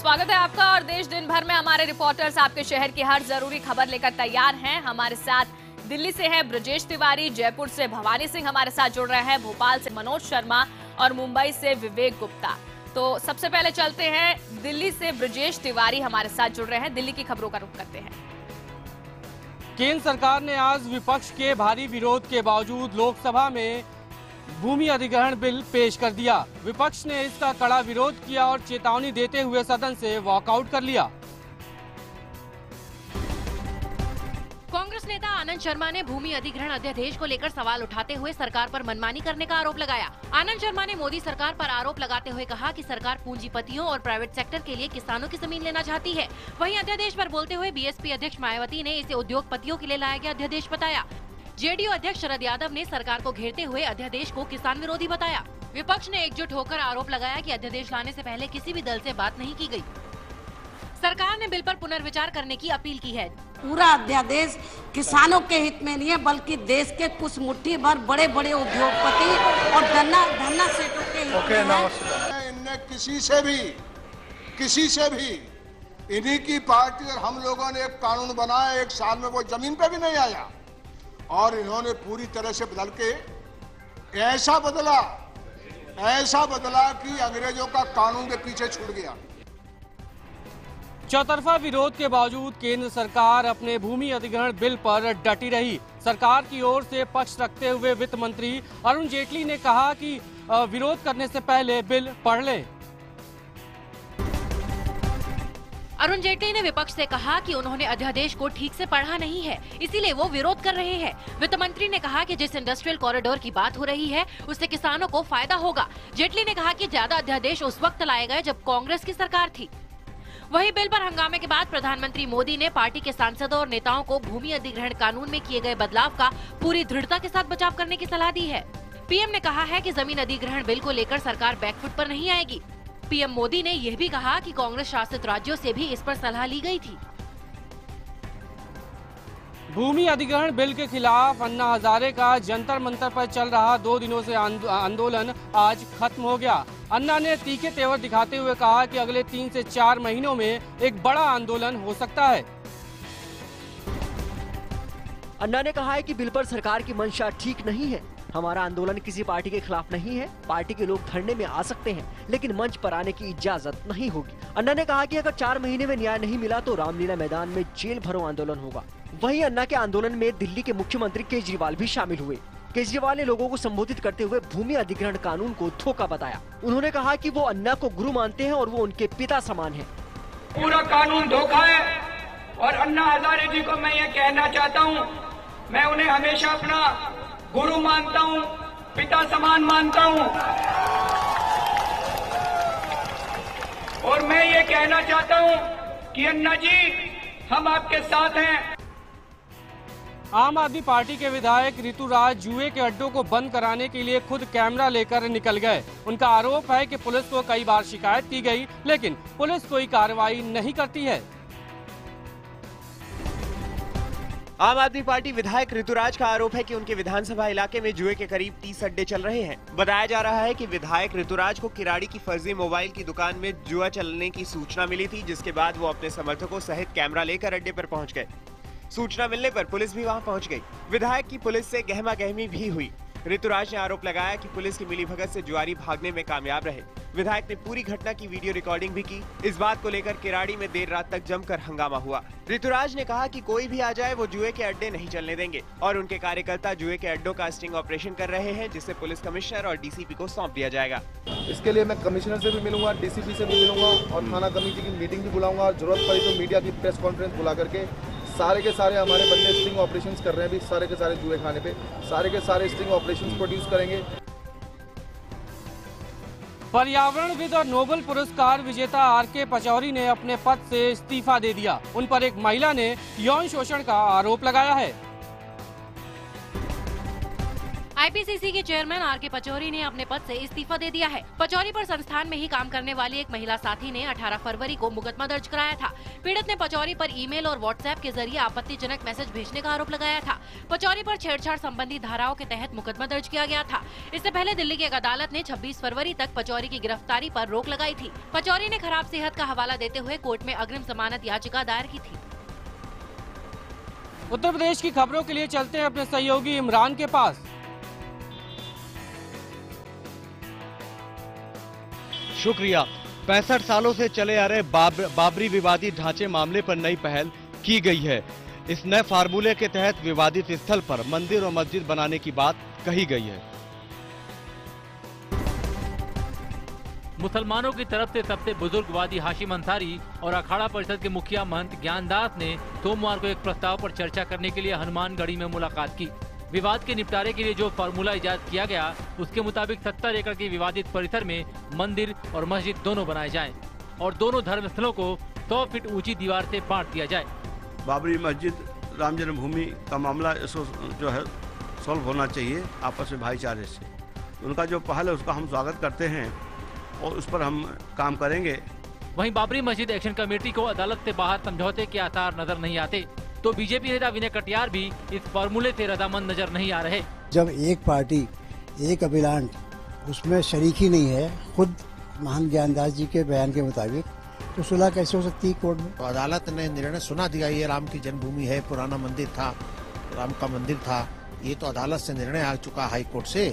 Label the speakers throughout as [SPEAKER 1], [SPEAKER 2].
[SPEAKER 1] स्वागत है आपका। और देश दिन भर में हमारे रिपोर्टर्स आपके शहर की हर जरूरी खबर लेकर तैयार हैं। हमारे साथ दिल्ली से है ब्रजेश तिवारी, जयपुर से भवानी सिंह हमारे साथ जुड़ रहे हैं, भोपाल से मनोज शर्मा और मुंबई से विवेक गुप्ता। तो सबसे पहले चलते हैं दिल्ली से, ब्रजेश तिवारी हमारे साथ जुड़ रहे हैं। दिल्ली की खबरों का रुख करते हैं।
[SPEAKER 2] केंद्र सरकार ने आज विपक्ष के भारी विरोध के बावजूद लोकसभा में भूमि अधिग्रहण बिल पेश कर दिया। विपक्ष ने इसका कड़ा विरोध किया और चेतावनी देते हुए सदन से वॉकआउट कर लिया।
[SPEAKER 3] कांग्रेस नेता आनंद शर्मा ने भूमि अधिग्रहण अध्यादेश को लेकर सवाल उठाते हुए सरकार पर मनमानी करने का आरोप लगाया। आनंद शर्मा ने मोदी सरकार पर आरोप लगाते हुए कहा कि सरकार पूंजीपतियों और प्राइवेट सेक्टर के लिए किसानों की जमीन लेना चाहती है। वहीं अध्यादेश पर बोलते हुए बीएसपी अध्यक्ष मायावती ने इसे उद्योगपतियों के लिए लाया गया अध्यादेश बताया। जेडीयू अध्यक्ष शरद यादव ने सरकार को घेरते हुए अध्यादेश को किसान विरोधी बताया। विपक्ष ने एकजुट होकर आरोप लगाया कि अध्यादेश लाने से पहले किसी भी दल से बात नहीं की गई। सरकार ने बिल पर पुनर्विचार करने की अपील की है।
[SPEAKER 4] पूरा अध्यादेश किसानों के हित में नहीं है, बल्कि देश के कुछ मुट्ठी भर बड़े बड़े उद्योगपति और धन्ना सेठों के हित में है।
[SPEAKER 5] इनने किसी से भी इन्हीं की पार्टी और हम लोगों ने एक कानून बनाया, 1 साल में वो जमीन पे भी नहीं आया और इन्होंने पूरी तरह से बदल के ऐसा बदला कि अंग्रेजों का कानून के पीछे छूट गया।
[SPEAKER 2] चौतरफा विरोध के बावजूद केंद्र सरकार अपने भूमि अधिग्रहण बिल पर डटी रही। सरकार की ओर से पक्ष रखते हुए वित्त मंत्री अरुण जेटली ने कहा कि विरोध करने से पहले बिल पढ़ लें।
[SPEAKER 3] अरुण जेटली ने विपक्ष से कहा कि उन्होंने अध्यादेश को ठीक से पढ़ा नहीं है, इसीलिए वो विरोध कर रहे हैं। वित्त मंत्री ने कहा कि जिस इंडस्ट्रियल कॉरिडोर की बात हो रही है उससे किसानों को फायदा होगा। जेटली ने कहा कि ज्यादा अध्यादेश उस वक्त लाए गए जब कांग्रेस की सरकार थी। वहीं बिल पर हंगामे के बाद प्रधानमंत्री मोदी ने पार्टी के सांसदों और नेताओं को भूमि अधिग्रहण कानून में किए गए बदलाव का पूरी दृढ़ता के साथ बचाव करने की सलाह दी है। पीएम ने कहा है कि जमीन अधिग्रहण बिल को लेकर सरकार बैकफुट पर नहीं आएगी। पीएम मोदी ने यह भी कहा कि कांग्रेस शासित राज्यों से भी इस पर सलाह ली गई थी।
[SPEAKER 2] भूमि अधिग्रहण बिल के खिलाफ अन्ना हजारे का जंतर मंतर पर चल रहा 2 दिनों से आंदोलन आज खत्म हो गया। अन्ना ने तीखे तेवर दिखाते हुए कहा कि अगले 3 से 4 महीनों में एक बड़ा आंदोलन हो सकता है।
[SPEAKER 6] अन्ना ने कहा है कि बिल पर सरकार की मंशा ठीक नहीं है। हमारा आंदोलन किसी पार्टी के खिलाफ नहीं है। पार्टी के लोग धरने में आ सकते हैं, लेकिन मंच पर आने की इजाजत नहीं होगी। अन्ना ने कहा कि अगर 4 महीने में न्याय नहीं मिला तो रामलीला मैदान में जेल भरो आंदोलन होगा। वहीं अन्ना के आंदोलन में दिल्ली के मुख्यमंत्री केजरीवाल भी शामिल हुए। केजरीवाल ने लोगों को संबोधित करते हुए भूमि अधिग्रहण कानून को धोखा बताया। उन्होंने कहा कि वो अन्ना को गुरु मानते हैं और वो उनके पिता समान है।
[SPEAKER 7] पूरा कानून धोखा है और अन्ना हजारे जी को मैं ये कहना चाहता हूँ, मैं उन्हें हमेशा अपना गुरु मानता हूँ, पिता समान मानता हूँ और मैं ये कहना चाहता हूँ कि अन्ना जी हम आपके साथ हैं।
[SPEAKER 2] आम आदमी पार्टी के विधायक ऋतुराज जुए के अड्डों को बंद कराने के लिए खुद कैमरा लेकर निकल गए। उनका आरोप है कि पुलिस को कई बार शिकायत की गई, लेकिन पुलिस कोई कार्रवाई नहीं करती है।
[SPEAKER 8] आम आदमी पार्टी विधायक ऋतुराज का आरोप है कि उनके विधानसभा इलाके में जुए के करीब 30 अड्डे चल रहे हैं। बताया जा रहा है कि विधायक ऋतुराज को किराड़ी की फर्जी मोबाइल की दुकान में जुआ चलने की सूचना मिली थी, जिसके बाद वो अपने समर्थकों सहित कैमरा लेकर अड्डे पर पहुंच गए। सूचना मिलने पर पुलिस भी वहां पहुंच गई। विधायक की पुलिस से गहमा गहमी भी हुई। ऋतुराज ने आरोप लगाया कि पुलिस की मिलीभगत से जुआरी भागने में कामयाब रहे। विधायक ने पूरी घटना की वीडियो रिकॉर्डिंग भी की। इस बात को लेकर किराड़ी में देर रात तक जमकर हंगामा हुआ। ऋतुराज ने कहा कि कोई भी आ जाए वो जुए के अड्डे नहीं चलने देंगे और उनके कार्यकर्ता जुए के अड्डों का स्टिंग ऑपरेशन कर रहे हैं, जिसे पुलिस कमिश्नर और डीसीपी को सौंप दिया जाएगा।
[SPEAKER 9] इसके लिए मैं कमिश्नर से भी मिलूंगा, डीसीपी से भी मिलूंगा और थाना कमेटी की मीटिंग भी बुलाऊंगा और जरूरत पड़ी तो मीडिया की प्रेस कॉन्फ्रेंस बुला करके सारे के सारे हमारे बंदे स्टिंग ऑपरेशंस कर रहे हैं अभी सारे के सारे जुए खाने पे, सारे के सारे स्टिंग ऑपरेशंस प्रोड्यूस करेंगे।
[SPEAKER 2] पर्यावरणविद और नोबेल पुरस्कार विजेता आर.के. पचौरी ने अपने पद से इस्तीफा दे दिया। उन पर एक महिला ने यौन शोषण का आरोप लगाया है।
[SPEAKER 3] आईपीसीसी के चेयरमैन आर.के. पचौरी ने अपने पद से इस्तीफा दे दिया है। पचौरी पर संस्थान में ही काम करने वाली एक महिला साथी ने 18 फरवरी को मुकदमा दर्ज कराया था। पीड़ित ने पचौरी पर ईमेल और व्हाट्सएप के जरिए आपत्तिजनक मैसेज भेजने का आरोप लगाया था। पचौरी पर छेड़छाड़ संबंधी धाराओं के तहत मुकदमा दर्ज किया गया था। इससे पहले दिल्ली की एक अदालत ने 26 फरवरी तक पचौरी की गिरफ्तारी पर रोक लगाई थी। पचौरी ने खराब सेहत का हवाला देते हुए कोर्ट में अग्रिम जमानत याचिका दायर की थी।
[SPEAKER 2] उत्तर प्रदेश की खबरों के लिए चलते हैं अपने सहयोगी इमरान के पास।
[SPEAKER 10] शुक्रिया। 65 सालों से चले आ रहे बाबरी विवादित ढांचे मामले पर नई पहल की गई है। इस नए फार्मूले के तहत विवादित स्थल पर मंदिर और मस्जिद बनाने की बात कही गई है।
[SPEAKER 11] मुसलमानों की तरफ से सबसे बुजुर्ग वादी हाशिम अंसारी और अखाड़ा परिषद के मुखिया महंत ज्ञानदास ने सोमवार को एक प्रस्ताव पर चर्चा करने के लिए हनुमानगढ़ी में मुलाकात की। विवाद के निपटारे के लिए जो फार्मूला इजाद किया गया उसके मुताबिक 70 एकड़ की विवादित परिसर में मंदिर और मस्जिद दोनों बनाए जाएं और दोनों धर्म स्थलों को 100 फीट ऊंची दीवार से बांट दिया जाए।
[SPEAKER 12] बाबरी मस्जिद राम जन्मभूमि का मामला इसको जो है सॉल्व होना चाहिए आपस में भाईचारे से। उनका जो पहल है उसका हम स्वागत करते हैं और उस पर हम काम करेंगे।
[SPEAKER 11] वहीं बाबरी मस्जिद एक्शन कमेटी को अदालत से बाहर समझौते के आसार नजर नहीं आते, तो बीजेपी नेता विनय कटियार भी इस फॉर्मूले से रजामंद नजर नहीं आ रहे।
[SPEAKER 13] जब एक पार्टी एक अभिलान उसमें शरीक ही नहीं है, खुद महंत ज्ञानदास जी के बयान के मुताबिक, तो सुलह कैसे हो सकती है कोर्ट में?
[SPEAKER 14] तो अदालत ने निर्णय सुना दिया, ये राम की जन्मभूमि है, पुराना मंदिर था, राम का मंदिर था, ये तो अदालत से निर्णय आ चुका हाई कोर्ट से।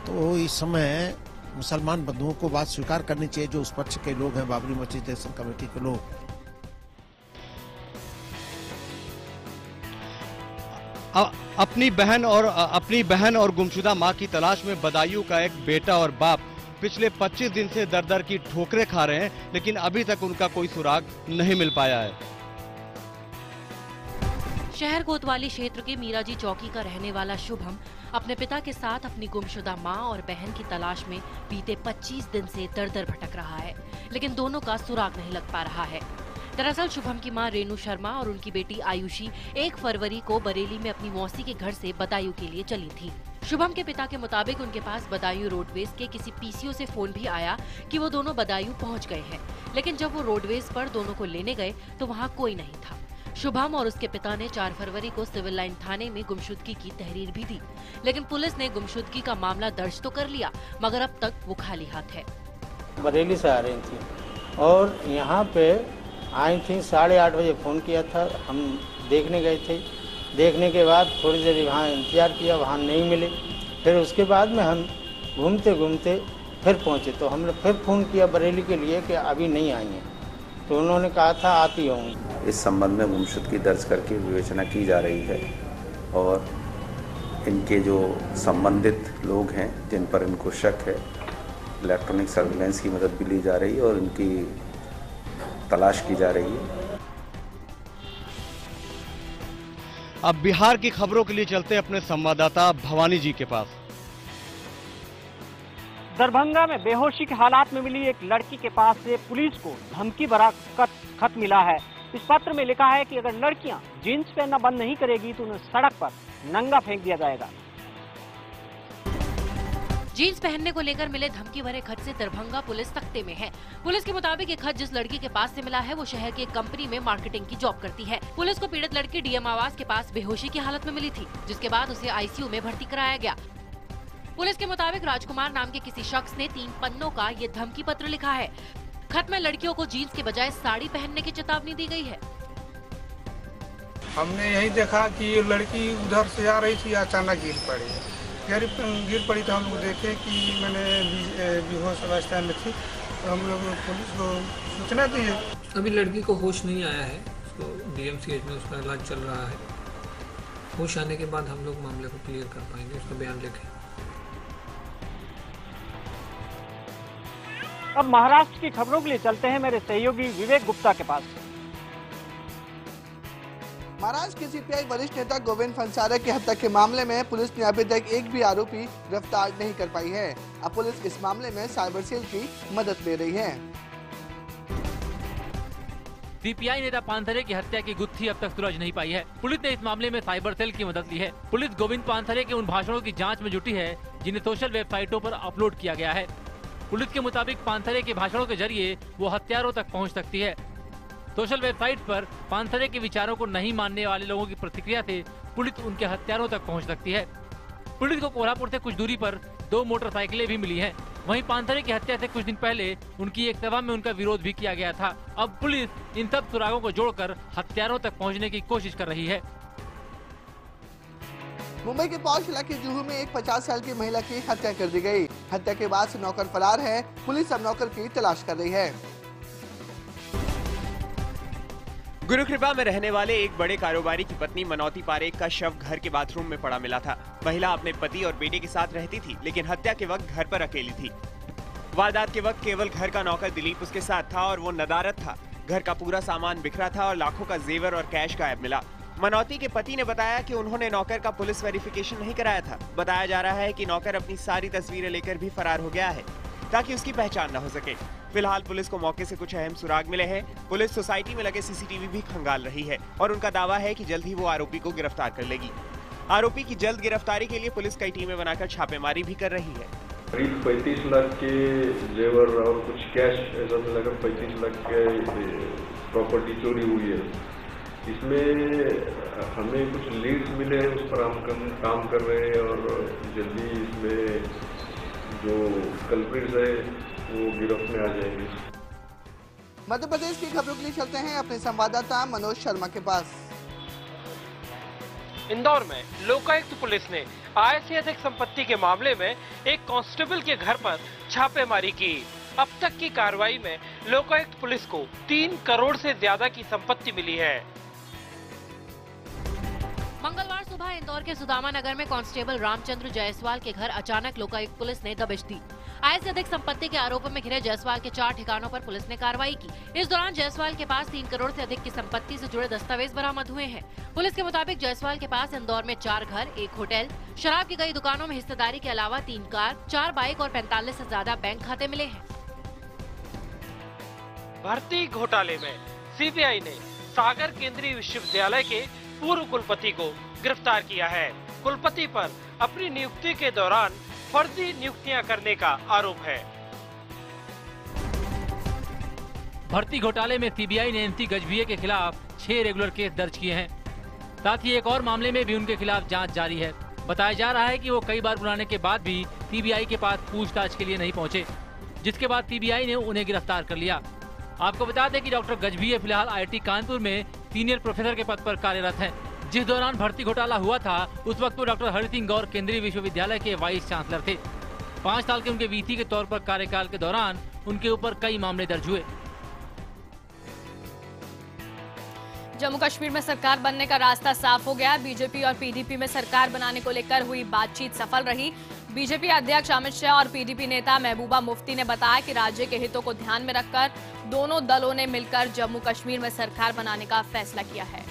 [SPEAKER 14] तो इस समय मुसलमान बंधुओं को बात स्वीकार करनी चाहिए, जो उस पक्ष के लोग हैं, बाबरी मस्जिद एक्शन कमेटी के लोग।
[SPEAKER 10] अपनी बहन और गुमशुदा मां की तलाश में बदायूं का एक बेटा और बाप पिछले 25 दिन से दर दर की ठोकरें खा रहे हैं, लेकिन अभी तक उनका कोई सुराग नहीं मिल पाया है।
[SPEAKER 3] शहर कोतवाली क्षेत्र के मीराजी चौकी का रहने वाला शुभम अपने पिता के साथ अपनी गुमशुदा मां और बहन की तलाश में बीते 25 दिन से दर दर भटक रहा है, लेकिन दोनों का सुराग नहीं लग पा रहा है। दरअसल शुभम की मां रेणु शर्मा और उनकी बेटी आयुषी 1 फरवरी को बरेली में अपनी मौसी के घर से बदायूं के लिए चली थी। शुभम के पिता के मुताबिक उनके पास बदायूं रोडवेज के किसी पीसीओ से फोन भी आया कि वो दोनों बदायूं पहुंच गए हैं, लेकिन जब वो रोडवेज पर दोनों को लेने गए तो वहां कोई नहीं था। शुभम और उसके पिता ने 4 फरवरी को सिविल लाइन थाने में गुमशुदगी की तहरीर भी दी, लेकिन पुलिस ने गुमशुदगी का मामला दर्ज तो कर लिया, मगर अब तक वो खाली हाथ है।
[SPEAKER 15] बरेली से आ रही थी और यहाँ पे आई थी, 8:30 बजे फ़ोन किया था, हम देखने गए थे। देखने के बाद थोड़ी देर वहाँ इंतज़ार किया, वहाँ नहीं मिले। फिर उसके बाद में हम घूमते घूमते फिर पहुँचे, तो हमने फिर फ़ोन किया बरेली के लिए कि अभी नहीं आई हैं, तो उन्होंने कहा था आती होंगी।
[SPEAKER 16] इस संबंध में गुमशुदगी दर्ज करके विवेचना की जा रही है और इनके जो संबंधित लोग हैं जिन पर इनको शक है, इलेक्ट्रॉनिक सर्विलेंस की मदद भी ली जा रही है और इनकी तलाश की जा रही है।
[SPEAKER 10] अब बिहार की खबरों के लिए चलते अपने संवाददाता भवानी जी के पास।
[SPEAKER 2] दरभंगा में बेहोशी के हालात में मिली एक लड़की के पास से पुलिस को धमकी भरा खत मिला है। इस पत्र में लिखा है कि अगर लड़कियां जींस पहनना बंद नहीं करेगी तो उन्हें सड़क पर नंगा फेंक दिया जाएगा।
[SPEAKER 3] जीन्स पहनने को लेकर मिले धमकी भरे खत से दरभंगा पुलिस सख्ते में है। पुलिस के मुताबिक ये खत जिस लड़की के पास से मिला है वो शहर की एक कंपनी में मार्केटिंग की जॉब करती है। पुलिस को पीड़ित लड़की डीएम आवास के पास बेहोशी की हालत में मिली थी, जिसके बाद उसे आईसीयू में भर्ती कराया गया। पुलिस के मुताबिक राजकुमार नाम के किसी शख्स ने 3 पन्नों का ये धमकी पत्र लिखा है। खत में लड़कियों को जीन्स के बजाय साड़ी पहनने की चेतावनी दी गई है।
[SPEAKER 17] हमने यही देखा कि ये लड़की उधर से आ रही थी, अचानक गिर पड़ी तो हम लोग देखे कि मैंने बेहोश अवस्था में थी, तो हम लोग पुलिस को सूचना दी है।
[SPEAKER 18] अभी लड़की को होश नहीं आया है, उसको डीएमसीएच में उसका इलाज चल रहा है। होश आने के बाद हम लोग मामले को क्लियर कर पाएंगे, उसका बयान लेके।
[SPEAKER 2] अब महाराष्ट्र की खबरों के लिए चलते हैं मेरे सहयोगी विवेक गुप्ता के पास।
[SPEAKER 19] महाराष्ट्र के सीपीआई वरिष्ठ नेता गोविंद फंसारा की हत्या के मामले में पुलिस ने अभी तक एक भी आरोपी गिरफ्तार नहीं कर पाई है। अब पुलिस इस मामले में साइबर सेल की मदद ले रही है।
[SPEAKER 11] सीपीआई नेता पानसरे की हत्या की गुत्थी अब तक सुलझ नहीं पाई है। पुलिस ने इस मामले में साइबर सेल की मदद ली है। पुलिस गोविंद पानसरे के उन भाषणों की जांच में जुटी है जिन्हें सोशल वेबसाइटों पर अपलोड किया गया है। पुलिस के मुताबिक पानसरे के भाषणों के जरिए वो हत्यारों तक पहुंच सकती है। सोशल वेबसाइट पर पानसरे के विचारों को नहीं मानने वाले लोगों की प्रतिक्रिया से पुलिस उनके हत्यारों तक पहुंच सकती है। पुलिस को कोल्हापुर से कुछ दूरी पर 2 मोटरसाइकिलें भी मिली हैं। वहीं पानसरे की हत्या से कुछ दिन पहले उनकी एक सभा में उनका विरोध भी किया गया था। अब पुलिस इन सब सुरागों को जोड़कर हत्यारों तक पहुंचने की कोशिश कर रही है।
[SPEAKER 19] मुंबई के पौष इलाके जुहू में एक 50 साल की महिला की हत्या कर दी गई। हत्या के बाद से नौकर फरार है। पुलिस अब नौकर की तलाश कर रही है।
[SPEAKER 8] गुरुकृपा में रहने वाले एक बड़े कारोबारी की पत्नी मनौती पारेख का शव घर के बाथरूम में पड़ा मिला था। महिला अपने पति और बेटे के साथ रहती थी, लेकिन हत्या के वक्त घर पर अकेली थी। वारदात के वक्त केवल घर का नौकर दिलीप उसके साथ था और वो नदारत था। घर का पूरा सामान बिखरा था और लाखों का जेवर और कैश गायब मिला। मनौती के पति ने बताया कि उन्होंने नौकर का पुलिस वेरिफिकेशन नहीं कराया था। बताया जा रहा है कि नौकर अपनी सारी तस्वीरें लेकर भी फरार हो गया है ताकि उसकी पहचान न हो सके। फिलहाल पुलिस को मौके से कुछ अहम सुराग मिले हैं। पुलिस सोसाइटी में लगे सीसीटीवी भी खंगाल रही है और उनका दावा है कि जल्द ही वो आरोपी को गिरफ्तार कर लेगी। आरोपी की जल्द गिरफ्तारी के लिए पुलिस कई टीमें बनाकर छापेमारी भी कर रही है।
[SPEAKER 20] करीब 35 लाख के जेवर और कुछ कैश ऐसा मिलाकर 35 लाख के प्रॉपर्टी चोरी हुई है। इसमें हमें कुछ लीड्स मिले हैं, उस पर हम काम कर रहे हैं और जल्दी इसमें जो कल्प्रिट्स है वो गिरफ्त में आ जाएंगे।
[SPEAKER 19] मध्य प्रदेश की खबरों के लिए चलते हैं अपने संवाददाता मनोज शर्मा के पास।
[SPEAKER 21] इंदौर में लोकायुक्त पुलिस ने आय से अधिक संपत्ति के मामले में एक कांस्टेबल के घर पर छापेमारी की। अब तक की कार्रवाई में लोकायुक्त पुलिस को 3 करोड़ से ज्यादा की संपत्ति मिली है।
[SPEAKER 3] मंगलवार सुबह इंदौर के सुदामा नगर में कांस्टेबल रामचंद्र जायसवाल के घर अचानक लोकायुक्त पुलिस ने दबिश दी। आय से अधिक संपत्ति के आरोप में घिरे जायसवाल के 4 ठिकानों पर पुलिस ने कार्रवाई की। इस दौरान जायसवाल के पास 3 करोड़ से अधिक की संपत्ति से जुड़े दस्तावेज बरामद हुए हैं। पुलिस के मुताबिक जायसवाल के पास इंदौर में 4 घर, 1 होटल, शराब की कई दुकानों में हिस्सेदारी के अलावा 3 कार, 4 बाइक और 45 से ज्यादा बैंक खाते मिले हैं।
[SPEAKER 21] भर्ती घोटाले में सीबीआई ने सागर केंद्रीय विश्वविद्यालय के पूर्व कुलपति को गिरफ्तार किया है। कुलपति पर अपनी नियुक्ति के दौरान फर्जी नियुक्तियां करने का आरोप है।
[SPEAKER 11] भर्ती घोटाले में सीबीआई ने एनसी गजभिये के खिलाफ 6 रेगुलर केस दर्ज किए हैं। साथ ही एक और मामले में भी उनके खिलाफ जांच जारी है। बताया जा रहा है कि वो कई बार बुलाने के बाद भी सीबीआई के पास पूछताछ के लिए नहीं पहुंचे, जिसके बाद सीबीआई ने उन्हें गिरफ्तार कर लिया। आपको बता दें कि डॉक्टर गजभिये फिलहाल आईआईटी कानपुर में सीनियर प्रोफेसर के पद पर कार्यरत हैं। जिस दौरान भर्ती घोटाला हुआ था उस वक्त वो डॉक्टर हरि सिंह गौर केंद्रीय विश्वविद्यालय के वाइस चांसलर थे। 5 साल के उनके वीसी के तौर पर कार्यकाल के दौरान उनके ऊपर कई मामले दर्ज हुए।
[SPEAKER 1] जम्मू कश्मीर में सरकार बनने का रास्ता साफ हो गया। बीजेपी और पीडीपी में सरकार बनाने को लेकर हुई बातचीत सफल रही। बीजेपी अध्यक्ष अमित शाह और पीडीपी नेता महबूबा मुफ्ती ने बताया कि राज्य के हितों को ध्यान में रखकर दोनों दलों ने मिलकर जम्मू कश्मीर में सरकार बनाने का फैसला किया है।